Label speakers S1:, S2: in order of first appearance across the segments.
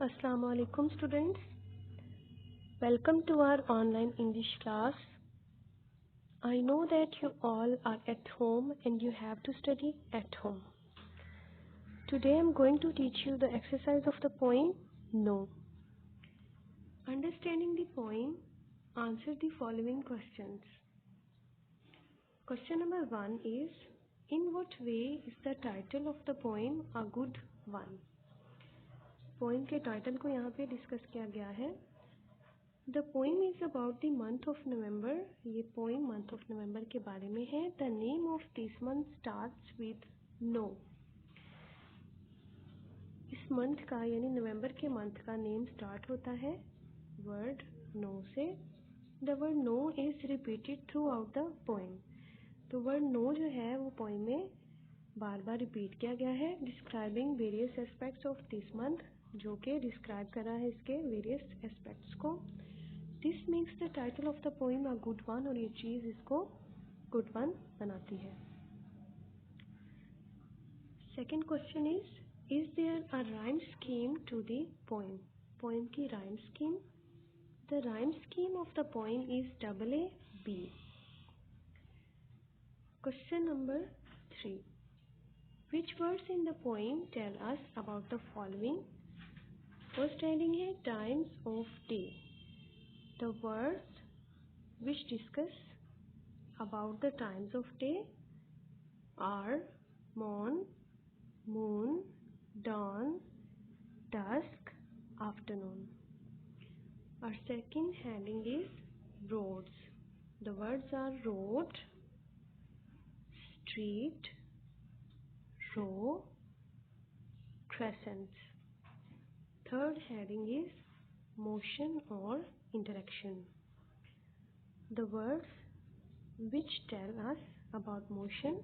S1: Assalamu alaikum students. Welcome to our online English class. I know that you all are at home and you have to study at home. Today I am going to teach you the exercise of the poem No. Understanding the poem, answer the following questions. Question number 1 is, in what way is the title of the poem a good one? Poem के title को यहाँ पे discuss किया गया है. The poem is about the month of November. ये poem month of November के बारे में है. The name of this month starts with no. इस मंथ का यानी नवंबर के मंथ का नेम स्टार्ट होता है वर्ड नो से. The word no is repeated throughout the poem. तो वर्ड नो जो है वो पोइम में बार बार रिपीट किया गया है. Describing various aspects of this month, जो कि डिस्क्राइब कर रहा है इसके वेरियस एस्पेक्ट्स को. This makes the title of the poem a good one, और ये चीज़ इसको गुड वन बनाती है. Second question is there a rhyme scheme to the poem. Poem की rhyme scheme. The rhyme scheme of the poem is AAB. Question number 3. Which words in the poem tell us about the following? First heading है times of day. The words which discuss about the times of day are morn, moon, dawn, dusk, afternoon. Our second heading is roads. The words are road, street, row, crescent. Third heading is motion or interaction. The words which tell us about motion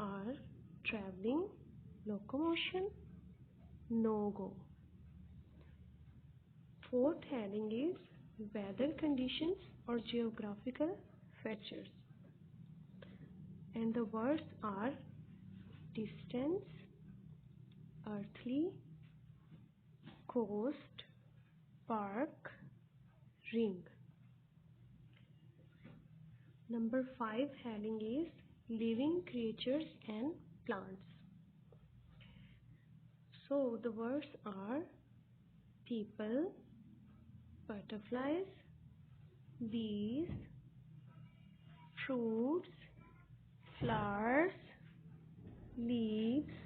S1: are traveling, locomotion, no-go. Fourth heading is weather conditions or geographical features. And the words are distance, earthly, coast, park, ring. Number 5 heading is living creatures and plants. So the words are people, butterflies, bees, fruits, flowers, leaves,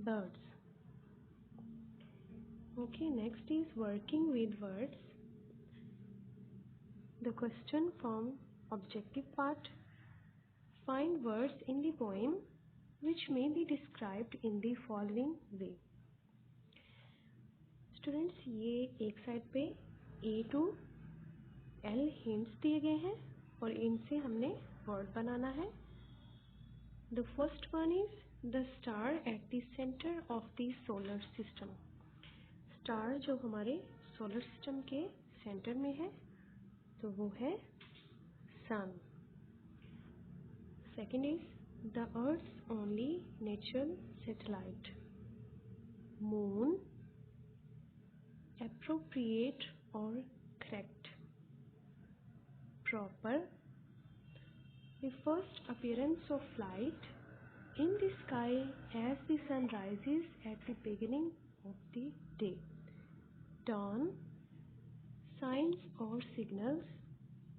S1: birds. Okay, next is working with words. The question from objective part. Find words in the poem which may be described in the following way. Students, ये एक side पे A to L hints दिए गए हैं और इनसे हमने word बनाना है. The first one is the star at the center of the solar system. Star जो हमारे सोलर सिस्टम के सेंटर में है तो वो है sun. Second is the earth's only natural satellite. Moon, appropriate or correct. Proper, the first appearance of light in the sky as the sun rises at the beginning of the day. Dawn, signs or signals,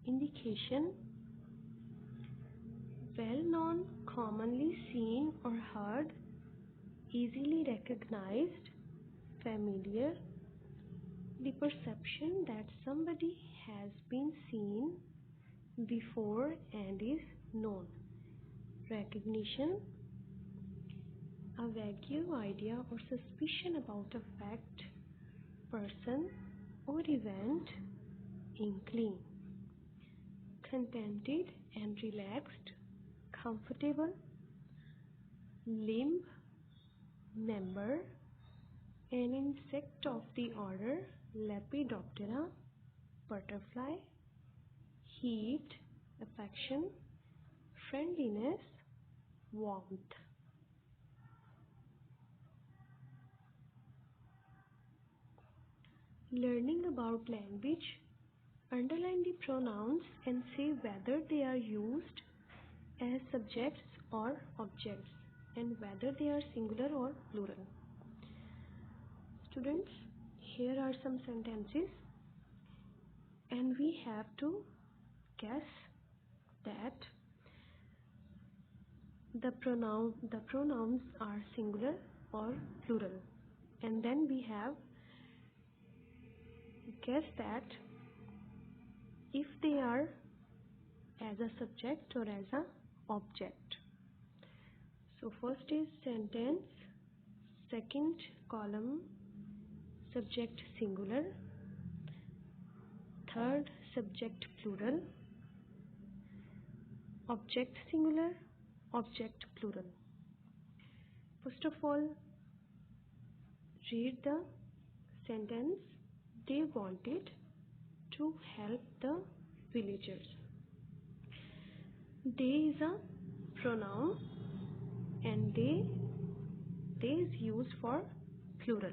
S1: indication. Well known, commonly seen or heard, easily recognized, familiar. The perception that somebody has been seen before and is known. Recognition, a vague idea or suspicion about a fact, person or event. Inkling, contented and relaxed, comfortable. Limb, member, an insect of the order Lepidoptera. Butterfly, heat, affection, friendliness, warmth. Learning about language, underline the pronouns and say whether they are used as subjects or objects and whether they are singular or plural. Students, here are some sentences and we have to guess that the pronouns are singular or plural, and then we have guess that if they are as a subject or as a object. So first is sentence, second column subject singular, third subject plural, object singular, object plural. First of all, read the sentence. They wanted to help the villagers. They is a pronoun and they is used for plural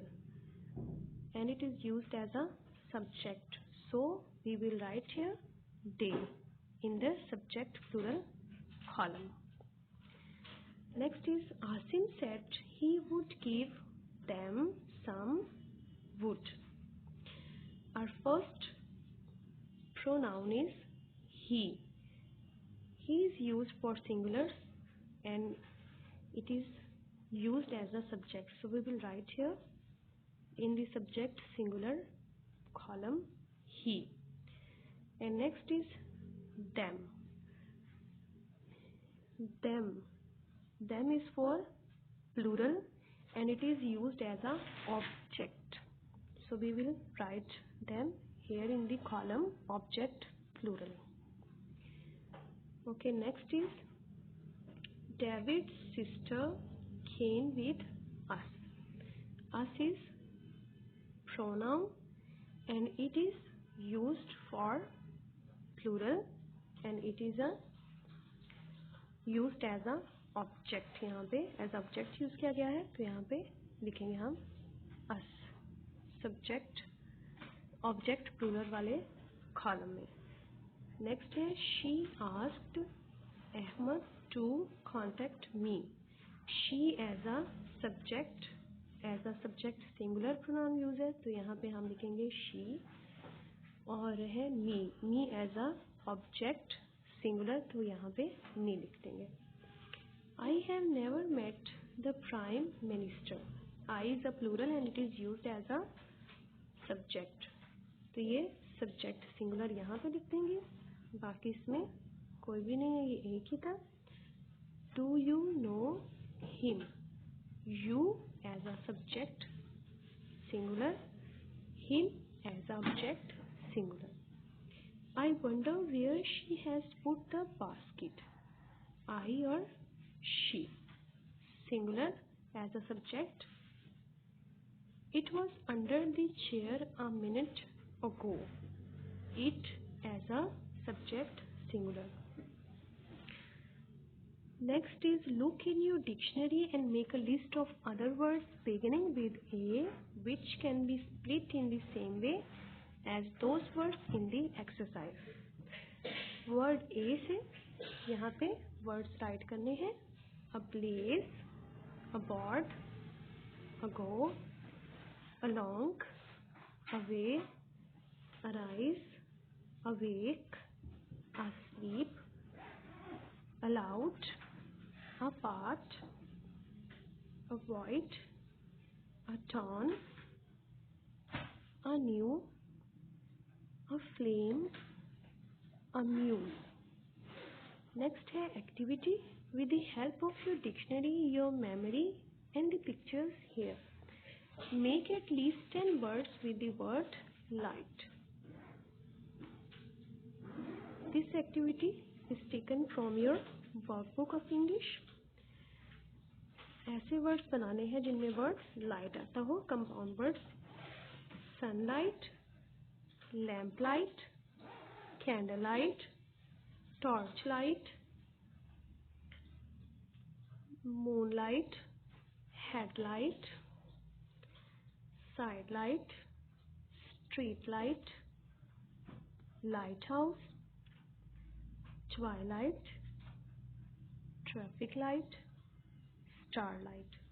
S1: and it is used as a subject. So we will write here they in the subject plural column. Next is Asim said he would give them some wood. Our first pronoun is he. He is used for singulars and it is used as a subject. So we will write here in the subject singular column he. And next is them. Them is for plural and it is used as a object. So we will write them here in the column object plural. Okay, next is David's sister came with us. Us is pronoun and it is used for plural and it is used as a object. यहाँ पे as object use किया गया है तो यहाँ पे लिखेंगे हम us subject object plural वाले column में. Next है she asked Ahmed to contact me. She as a subject singular pronoun use है तो यहाँ पे हम लिखेंगे she और है me as a object singular तो यहाँ पे me लिख देंगे. I have never met the prime minister. I is a plural and it is used as a subject. तो ये subject singular यहाँ पे लिख देंगे. बाकी इसमें कोई भी नहीं है, ये एक ही था. Do you know him? You as a subject singular, him as object singular. I wonder where she has put the basket. I or she singular as a subject. It was under the chair a minute ago. It as a subject singular. Next is look in your dictionary and make a list of other words beginning with A which can be split in the same way as those words in the exercise. Word A से यहाँ पे words write करने हैं. A place, aboard, ago, along, away, arise, awake, asleep, allowed, apart, avoid, atone, anew, aflame, amuse. Next है activity. With the help of your dictionary, your memory and the pictures here, make at least 10 words with the word light. This activity is taken from your workbook of English. ऐसे words बनाने हैं जिनमें word light आता हो. Compound words sunlight, lamplight, candlelight, torchlight, moonlight, headlight, sidelight, street light, lighthouse, twilight, traffic light, starlight.